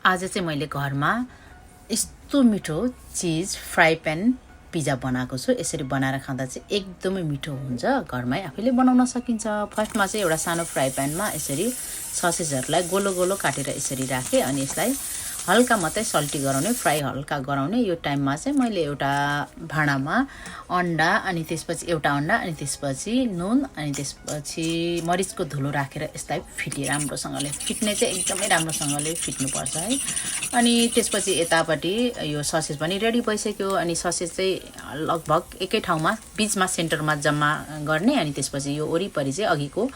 आज चाहिँ मैले घरमा यस्तो मिठो चीज फ्राई प्यान पिज्जा बनाएको छु। यसरी बनाएर खाँदा चाहिँ एकदमै मिठो हुन्छ। घरमै आफैले बनाउन सकिन्छ। फर्स्टमा चाहिँ एउटा सानो फ्राई प्यानमा यसरी ससेजहरूलाई गोलो गोलो काटेर यसरी राखेँ अनि यसलाई हल्का मात्रै सल्टी गराउने, फ्राई हल्का गराउने। यो टाइममा चाहिँ मैले एउटा भाँडामा अन्डा अनि त्यसपछि एउटा अन्डा अनि त्यसपछि नुन अनि त्यसपछि मरिचको धुलो राखेर यसलाई फिटे राम्रोसँगले। फिट्ने चाहिँ एकदमै राम्रोसँगले फिट्नुपर्छ है। अनि त्यसपछि यतापट्टि यो ससेज पनि रेडी भइसक्यो। अनि ससेज चाहिँ लगभग एकै ठाउँमा बीचमा सेन्टरमा जम्मा गर्ने अनि त्यसपछि यो वरिपरि चाहिँ अघिको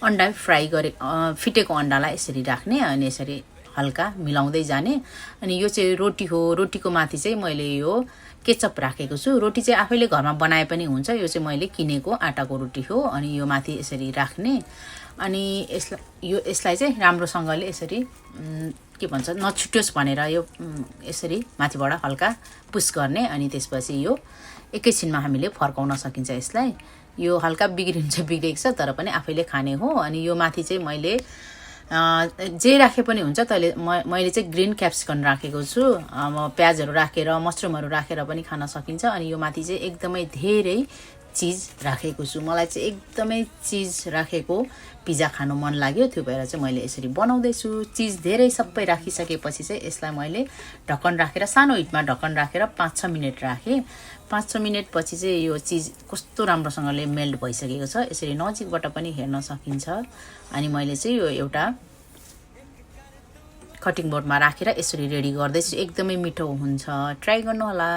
अन्डा फ्राई गरे फिटेको अन्डालाई यसरी राख्ने अनि यसरी हल्का मिलाउँदै जाने। अनि यो चाहिँ रोटी हो। रोटीको माथि चाहिँ मैले यो केचप राखेको छु। रोटी चाहिँ आफैले घरमा बनाए पनि हुन्छ। यो चाहिँ मैले किनेको आटाको रोटी हो। अनि यो माथि यसरी राख्ने अनि यसलाई चाहिँ राम्रोसँगले यसरी के भन्छ नछुट्योस् भनेर यो यसरी माथिबाट हल्का पुस गर्ने। अनि त्यसपछि यो एकैछिनमा हामीले फर्काउन सकिन्छ। यसलाई यो हल्का बिग्रेको छ तर पनि आफैले खाने हो। अनि यो माथि चाहिँ मैले जे राखे पनि हुन्छ। मैले चाहिँ ग्रीन क्याप्सिकम राखेको छु। प्याजहरू राखेर मसरुमहरू राखेर पनि खान सकिन्छ। अनि यो माथि चाहिँ एकदमै धेरै चिज राखेको छु। मलाई चाहिँ एकदमै चिज राखेको पिज्जा खानु मन लाग्यो। त्यो भएर चाहिँ मैले यसरी बनाउँदैछु। चिज धेरै सबै राखिसकेपछि चाहिँ यसलाई मैले ढक्कन राखेर सानो हिटमा ढक्कन राखेर 5-6 मिनट राखेँ। 5-6 मिनट पछि चाहिँ यो चिज कस्तो राम्रोसँगले मेल्ट भइसकेको छ। यसरी नजिकबाट पनि हेर्न सकिन्छ। अनि मैले चाहिँ यो एउटा कटिङ बोर्डमा राखेर यसरी रेडी गर्दैछु। एकदमै मिठो हुन्छ। ट्राई गर्नु होला।